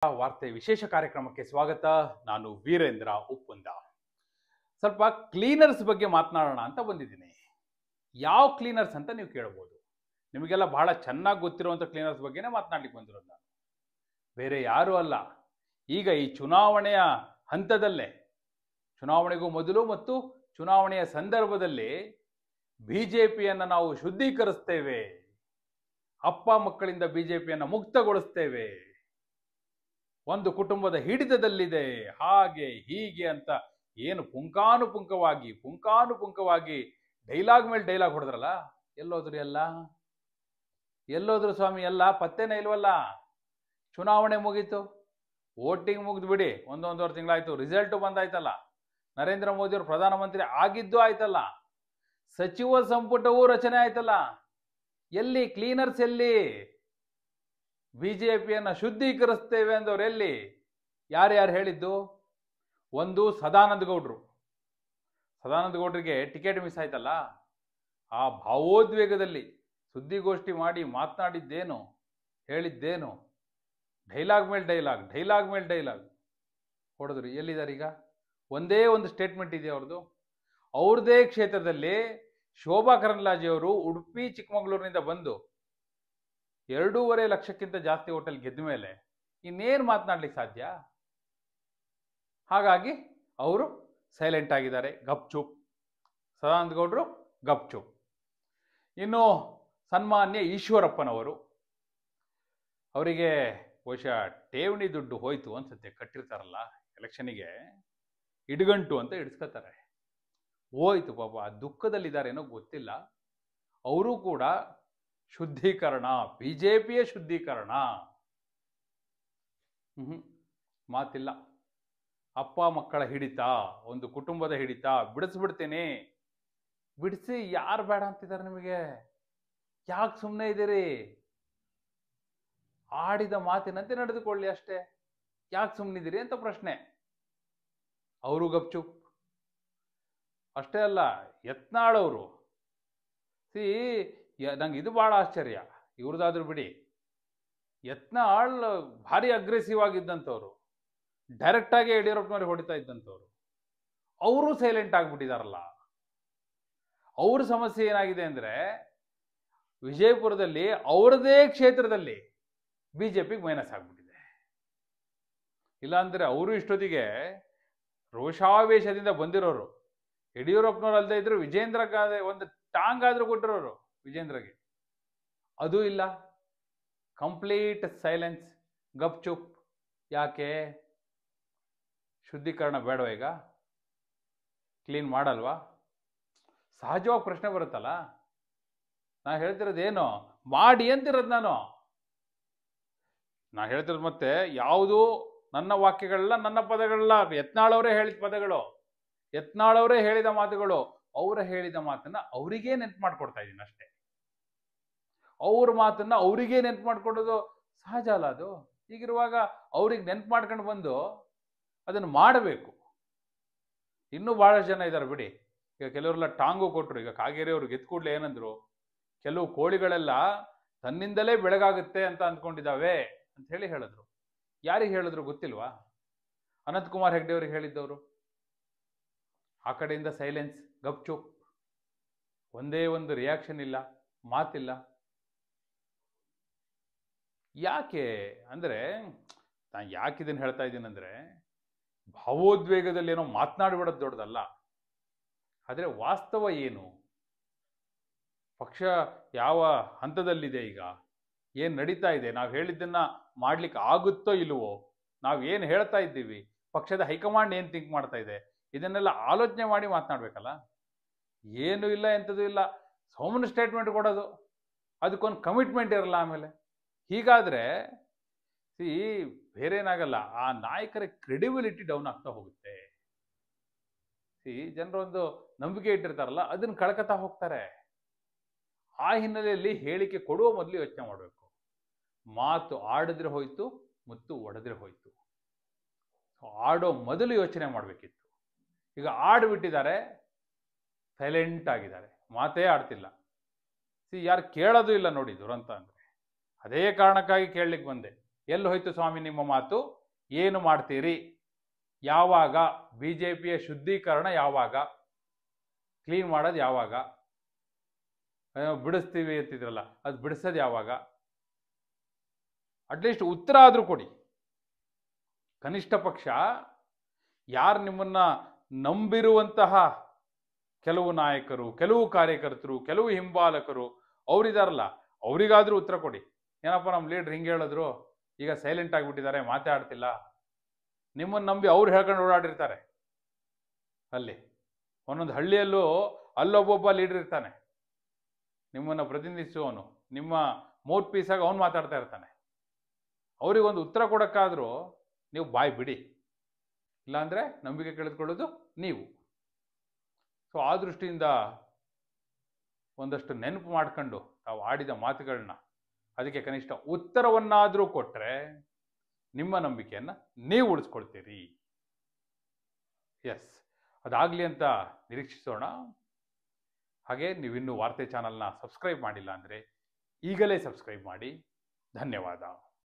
ವಾರ್ತೆ ವಿಶೇಷ ಕಾರ್ಯಕ್ರಮಕ್ಕೆ ಸ್ವಾಗತ. ನಾನು ವೀರೇಂದ್ರ ಉಪ್ಪುಂದ. ಸ್ವಲ್ಪ ಕ್ಲೀನರ್ಸ್ ಬಗ್ಗೆ ಮಾತನಾಡೋಣ ಅಂತ ಬಂದಿದ್ದೀನಿ. ಯಾವ ಕ್ಲೀನರ್ಸ್ ಅಂತ ನೀವು ಕೇಳ್ಬೋದು. ನಿಮಗೆಲ್ಲ ಬಹಳ ಚೆನ್ನಾಗಿ ಗೊತ್ತಿರುವಂಥ ಕ್ಲೀನರ್ಸ್ ಬಗ್ಗೆನೇ ಮಾತನಾಡ್ಲಿಕ್ಕೆ ಬಂದಿರೋದು ನಾನು. ಬೇರೆ ಯಾರೂ ಅಲ್ಲ. ಈಗ ಈ ಚುನಾವಣೆಯ ಹಂತದಲ್ಲೇ, ಚುನಾವಣೆಗೂ ಮೊದಲು ಮತ್ತು ಚುನಾವಣೆಯ ಸಂದರ್ಭದಲ್ಲಿ ಬಿಜೆಪಿಯನ್ನು ನಾವು ಶುದ್ಧೀಕರಿಸ್ತೇವೆ, ಅಪ್ಪ ಮಕ್ಕಳಿಂದ ಬಿಜೆಪಿಯನ್ನು ಮುಕ್ತಗೊಳಿಸ್ತೇವೆ, ಒಂದು ಕುಟುಂಬದ ಹಿಡಿತದಲ್ಲಿದೆ, ಹಾಗೆ ಹೀಗೆ ಅಂತ ಏನು ಪುಂಕಾನುಪುಂಕವಾಗಿ ಡೈಲಾಗ್ ಮೇಲೆ ಡೈಲಾಗ್ ಹೊಡೆದ್ರಲ್ಲ, ಎಲ್ಲೋದ್ರು ಸ್ವಾಮಿ? ಎಲ್ಲ ಪತ್ತೆನೇ ಇಲ್ವಲ್ಲ. ಚುನಾವಣೆ ಮುಗೀತು, ವೋಟಿಂಗ್ ಮುಗಿದು ಬಿಡಿ, ಒಂದೂವರೆ ತಿಂಗಳಾಯ್ತು, ರಿಸಲ್ಟ್ ಬಂದಾಯ್ತಲ್ಲ, ನರೇಂದ್ರ ಮೋದಿ ಅವರು ಪ್ರಧಾನಮಂತ್ರಿ ಆಗಿದ್ದು ಆಯ್ತಲ್ಲ, ಸಚಿವ ಸಂಪುಟವೂ ರಚನೆ ಆಯ್ತಲ್ಲ, ಎಲ್ಲಿ ಕ್ಲೀನರ್ಸ್? ಎಲ್ಲಿ ಬಿಜೆಪಿಯನ್ನು ಶುದ್ಧೀಕರಿಸ್ತೇವೆ ಅಂದವ್ರು ಎಲ್ಲಿ? ಯಾರ್ಯಾರು ಹೇಳಿದ್ದು? ಒಂದು ಸದಾನಂದ ಗೌಡ್ರಿಗೆ ಟಿಕೆಟ್ ಮಿಸ್ ಆಯ್ತಲ್ಲ, ಆ ಭಾವೋದ್ವೇಗದಲ್ಲಿ ಸುದ್ದಿಗೋಷ್ಠಿ ಮಾಡಿ ಮಾತನಾಡಿದ್ದೇನು, ಹೇಳಿದ್ದೇನು, ಡೈಲಾಗ್ ಮೇಲೆ ಡೈಲಾಗ್ ಹೊಡೆದ್ರು. ಎಲ್ಲಿದ್ದಾರೆ ಈಗ? ಒಂದೇ ಒಂದು ಸ್ಟೇಟ್ಮೆಂಟ್ ಇದೆ ಅವ್ರದ್ದೇ ಕ್ಷೇತ್ರದಲ್ಲಿ ಶೋಭಾ ಕರಂದ್ಲಾಜೆ ಅವರು ಉಡುಪಿ ಚಿಕ್ಕಮಗಳೂರಿನಿಂದ ಬಂದು 2.5 ಲಕ್ಷಕ್ಕಿಂತ ಜಾಸ್ತಿ ಹೋಟೆಲ್ ಗೆದ್ದ ಮೇಲೆ ಇನ್ನೇನು ಮಾತನಾಡ್ಲಿಕ್ಕೆ ಸಾಧ್ಯ? ಹಾಗಾಗಿ ಅವರು ಸೈಲೆಂಟ್ ಆಗಿದ್ದಾರೆ, ಗಪ್ಚುಪ್. ಸದಾನಂದ ಗೌಡರು ಗಪ್ಚುಪ್. ಇನ್ನು ಸನ್ಮಾನ್ಯ ಈಶ್ವರಪ್ಪನವರು, ಅವರಿಗೆ ಬಹುಶಃ ಠೇವಣಿ ದುಡ್ಡು ಹೋಯ್ತು ಅನ್ಸುತ್ತೆ, ಕಟ್ಟಿರ್ತಾರಲ್ಲ ಎಲೆಕ್ಷನಿಗೆ, ಇಡ್ಗಂಟು ಅಂತ ಇಡಿಸ್ಕೊತಾರೆ, ಹೋಯ್ತು ಪಾಪ, ಆ ದುಃಖದಲ್ಲಿದ್ದಾರೇನೋ ಗೊತ್ತಿಲ್ಲ. ಅವರು ಕೂಡ ಶುದ್ಧೀಕರಣ, ಬಿಜೆಪಿಯ ಶುದ್ಧೀಕರಣ, ಮಾತಿಲ್ಲ. ಅಪ್ಪ ಮಕ್ಕಳ ಹಿಡಿತ, ಒಂದು ಕುಟುಂಬದ ಹಿಡಿತ ಬಿಡಿಸ್ಬಿಡ್ತೇನೆ. ಬಿಡಿಸಿ, ಯಾರು ಬೇಡ ಅಂತಿದ್ದಾರೆ ನಿಮಗೆ? ಯಾಕೆ ಸುಮ್ಮನೆ ಇದ್ದೀರಿ? ಆಡಿದ ಮಾತಿನಂತೆ ನಡೆದುಕೊಳ್ಳಿ ಅಷ್ಟೇ, ಯಾಕೆ ಸುಮ್ಮನಿದ್ದೀರಿ ಅಂತ ಪ್ರಶ್ನೆ. ಅವರು ಗಪ್ಚುಪ್. ಅಷ್ಟೇ ಅಲ್ಲ, ಯತ್ನಾಳ್ ಅವರು, ನಂಗೆ ಇದು ಬಹಳ ಆಶ್ಚರ್ಯ, ಇವ್ರದಾದ್ರೂ ಬಿಡಿ. ಯತ್ನಾಳ್ ಭಾರಿ ಅಗ್ರೆಸಿವ್ ಆಗಿದ್ದಂಥವ್ರು, ಡೈರೆಕ್ಟ್ ಆಗಿ ಯಡಿಯೂರಪ್ಪನವ್ರಿಗೆ ಹೊಡಿತಾ ಇದ್ದಂಥವ್ರು, ಅವರು ಸೈಲೆಂಟ್ ಆಗಿಬಿಟ್ಟಿದಾರಲ್ಲ. ಅವ್ರ ಸಮಸ್ಯೆ ಏನಾಗಿದೆ ಅಂದ್ರೆ, ವಿಜಯಪುರದಲ್ಲಿ ಅವರದೇ ಕ್ಷೇತ್ರದಲ್ಲಿ ಬಿಜೆಪಿಗೆ ಮೈನಸ್ ಆಗ್ಬಿಟ್ಟಿದೆ. ಇಲ್ಲಾಂದ್ರೆ ಅವರು ಇಷ್ಟೊತ್ತಿಗೆ ರೋಷಾವೇಶದಿಂದ ಬಂದಿರೋರು. ಯಡಿಯೂರಪ್ಪನವ್ರು ಅಲ್ಲದೆ ಇದ್ರು ವಿಜೇಂದ್ರ ಒಂದು ಟಾಂಗ್ ಆದ್ರೂ ಕೊಟ್ಟಿರೋರು ವಿಜೇಂದ್ರಗೆ, ಅದೂ ಇಲ್ಲ. ಕಂಪ್ಲೀಟ್ ಸೈಲೆನ್ಸ್, ಗಪ್ಚುಪ್. ಯಾಕೆ? ಶುದ್ಧೀಕರಣ ಬೇಡವಾ? ಈಗ ಕ್ಲೀನ್ ಮಾಡಲ್ವಾ? ಸಹಜವಾಗಿ ಪ್ರಶ್ನೆ ಬರುತ್ತಲ್ಲ. ನಾ ಹೇಳ್ತಿರೋದೇನು ಮಾಡಿ ಅಂತಿರೋದು. ನಾ ಹೇಳ್ತಿರೋದು ಮತ್ತೆ ಯಾವುದು ನನ್ನ ವಾಕ್ಯಗಳಲ್ಲ, ನನ್ನ ಪದಗಳಲ್ಲ, ಯತ್ನಾಳವರೇ ಹೇಳಿದ ಪದಗಳು, ಯತ್ನಾಳವರೇ ಹೇಳಿದ ಮಾತುಗಳು. ಅವರ ಹೇಳಿದ ಮಾತನ್ನ ಅವರಿಗೇ ನೆನ್ಪು ಮಾಡ್ಕೊಡ್ತಾ ಇದ್ದೀನಿ ಅಷ್ಟೇ. ಅವ್ರ ಮಾತನ್ನ ಅವರಿಗೇ ನೆನ್ಪು ಮಾಡ್ಕೊಡೋದು ಸಹಜ ಅಲ್ಲ ಅದು. ಹೀಗಿರುವಾಗ ಅವ್ರಿಗೆ ನೆನ್ಪು ಮಾಡ್ಕೊಂಡು ಬಂದು ಅದನ್ನು ಮಾಡಬೇಕು. ಇನ್ನೂ ಬಹಳಷ್ಟು ಜನ ಇದ್ದಾರೆ ಬಿಡಿ. ಈಗ ಕೆಲವರೆಲ್ಲ ಟಾಂಗು ಕೊಟ್ಟರು. ಈಗ ಕಾಗೇರಿ ಅವ್ರು ಗೆದ್ದು ಕೂಡಲೇ ಏನಂದ್ರು, ಕೆಲವು ಕೋಳಿಗಳೆಲ್ಲ ತನ್ನಿಂದಲೇ ಬೆಳಗಾಗುತ್ತೆ ಅಂತ ಅಂದ್ಕೊಂಡಿದ್ದಾವೆ ಅಂತ ಹೇಳಿದ್ರು. ಯಾರಿಗೆ ಹೇಳಿದ್ರು ಗೊತ್ತಿಲ್ವಾ? ಅನಂತಕುಮಾರ್ ಹೆಗ್ಡೆ ಅವ್ರಿಗೆ ಹೇಳಿದ್ದವರು. ಆ ಕಡೆಯಿಂದ ಸೈಲೆನ್ಸ್, ಗಪ್ಚುಪ್, ಒಂದೇ ಒಂದು ರಿಯಾಕ್ಷನ್ ಇಲ್ಲ, ಮಾತಿಲ್ಲ. ಯಾಕೆ ಅಂದ್ರೆ, ನಾನು ಯಾಕೆ ಇದನ್ನು ಹೇಳ್ತಾ ಇದ್ದೀನಿ ಅಂದ್ರೆ, ಭಾವೋದ್ವೇಗದಲ್ಲಿ ಏನೋ ಮಾತನಾಡಿಬಿಡೋದು ದೊಡ್ಡದಲ್ಲ. ಆದರೆ ವಾಸ್ತವ ಏನು, ಪಕ್ಷ ಯಾವ ಹಂತದಲ್ಲಿದೆ, ಈಗ ಏನು ನಡೀತಾ ಇದೆ, ನಾವು ಹೇಳಿದ್ದನ್ನ ಮಾಡ್ಲಿಕ್ಕೆ ಆಗುತ್ತೋ ಇಲ್ವೋ, ನಾವು ಏನು ಹೇಳ್ತಾ ಇದ್ದೀವಿ, ಪಕ್ಷದ ಹೈಕಮಾಂಡ್ ಏನು ಥಿಂಕ್ ಮಾಡ್ತಾ ಇದೆ, ಇದನ್ನೆಲ್ಲ ಆಲೋಚನೆ ಮಾಡಿ ಮಾತನಾಡ್ಬೇಕಲ್ಲ. ಏನೂ ಇಲ್ಲ, ಎಂಥದ್ದು ಇಲ್ಲ, ಸೋಮನ ಸ್ಟೇಟ್ಮೆಂಟ್ ಕೊಡೋದು, ಅದಕ್ಕೊಂದು ಕಮಿಟ್ಮೆಂಟ್ ಇರಲ್ಲ. ಆಮೇಲೆ ಹೀಗಾದ್ರೆ ಬೇರೇನಾಗಲ್ಲ, ಆ ನಾಯಕರ ಕ್ರೆಡಿಬಿಲಿಟಿ ಡೌನ್ ಆಗ್ತಾ ಹೋಗುತ್ತೆ. ಜನರೊಂದು ನಂಬಿಕೆ ಇಟ್ಟಿರ್ತಾರಲ್ಲ, ಅದನ್ನ ಕಳ್ಕೊತಾ ಹೋಗ್ತಾರೆ. ಆ ಹಿನ್ನೆಲೆಯಲ್ಲಿ ಹೇಳಿಕೆ ಕೊಡುವ ಮೊದಲು ಯೋಚನೆ ಮಾಡಬೇಕು. ಮಾತು ಆಡಿದ್ರೆ ಹೋಯ್ತು, ಮುತ್ತು ಒಡೆದ್ರೆ ಹೋಯ್ತು. ಆಡೋ ಮೊದಲು ಯೋಚನೆ ಮಾಡಬೇಕಿತ್ತು. ಈಗ ಆಡ್ಬಿಟ್ಟಿದ್ದಾರೆ, ಸೈಲೆಂಟ್ ಆಗಿದ್ದಾರೆ, ಮಾತೇ ಆಡ್ತಿಲ್ಲ. ಯಾರು ಕೇಳೋದು ಇಲ್ಲ ನೋಡಿ ದುರಂತ ಅಂದ್ರೆ. ಅದೇ ಕಾರಣಕ್ಕಾಗಿ ಕೇಳಲಿಕ್ಕೆ ಬಂದೆ. ಎಲ್ಲಿ ಹೋಯ್ತು ಸ್ವಾಮಿ ನಿಮ್ಮ ಮಾತು? ಏನು ಮಾಡ್ತೀರಿ? ಯಾವಾಗ? BJPಯ ಶುದ್ಧೀಕರಣ ಯಾವಾಗ? ಕ್ಲೀನ್ ಮಾಡೋದು ಯಾವಾಗ? ಬಿಡಿಸ್ತೀವಿ ಅಂತಿದ್ರಲ್ಲ, ಅದು ಬಿಡಿಸೋದು ಯಾವಾಗ? ಅಟ್ಲೀಸ್ಟ್ ಉತ್ತರ ಆದರೂ ಕೊಡಿ. ಕನಿಷ್ಠ ಪಕ್ಷ ಯಾರು ನಿಮ್ಮನ್ನ ನಂಬಿರುವಂತಹ ಕೆಲವು ನಾಯಕರು, ಕೆಲವು ಕಾರ್ಯಕರ್ತರು, ಕೆಲವು ಹಿಂಬಾಲಕರು ಅವರಿದಾರಲ್ಲ, ಅವರಿಗಾದ್ರೂ ಉತ್ತರ ಕೊಡಿ. ಏನಪ್ಪ ನಮ್ಮ ಲೀಡ್ರ್ ಹಿಂಗೆ ಹೇಳಿದ್ರು, ಈಗ ಸೈಲೆಂಟ್ ಆಗಿಬಿಟ್ಟಿದ್ದಾರೆ, ಮಾತಾಡ್ತಿಲ್ಲ. ನಿಮ್ಮನ್ನು ನಂಬಿ ಅವ್ರು ಹೇಳ್ಕೊಂಡು ಓಡಾಡಿರ್ತಾರೆ. ಅಲ್ಲಿ ಒಂದೊಂದು ಹಳ್ಳಿಯಲ್ಲೂ ಅಲ್ಲೊಬ್ಬೊಬ್ಬ ಲೀಡರ್ ಇರ್ತಾನೆ, ನಿಮ್ಮನ್ನು ಪ್ರತಿನಿಧಿಸುವವನು, ನಿಮ್ಮ ಮೌತ್ ಪೀಸಾಗಿ ಅವನು ಮಾತಾಡ್ತಾ ಇರ್ತಾನೆ. ಅವರಿಗೊಂದು ಉತ್ತರ ಕೊಡೋಕ್ಕಾದ್ರೂ ನೀವು ಬಾಯಿ ಬಿಡಿ, ಇಲ್ಲಾಂದರೆ ನಂಬಿಕೆ ಕಳೆದುಕೊಳ್ಳೋದು ನೀವು. ಸೊ ಆ ದೃಷ್ಟಿಯಿಂದ ಒಂದಷ್ಟು ನೆನಪು ಮಾಡ್ಕೊಂಡು ತಾವು ಆಡಿದ ಮಾತುಗಳನ್ನ, ಅದಕ್ಕೆ ಕನಿಷ್ಠ ಉತ್ತರವನ್ನಾದರೂ ಕೊಟ್ಟರೆ ನಿಮ್ಮ ನಂಬಿಕೆಯನ್ನು ನೀವು ಉಳಿಸ್ಕೊಳ್ತೀರಿ. ಎಸ್, ಅದಾಗಲಿ ಅಂತ ನಿರೀಕ್ಷಿಸೋಣ. ಹಾಗೆ ನೀವಿನ್ನೂ ವಾರ್ತೆ ಚಾನಲ್ನ ಸಬ್ಸ್ಕ್ರೈಬ್ ಮಾಡಿಲ್ಲ ಅಂದರೆ ಈಗಲೇ ಸಬ್ಸ್ಕ್ರೈಬ್ ಮಾಡಿ. ಧನ್ಯವಾದ.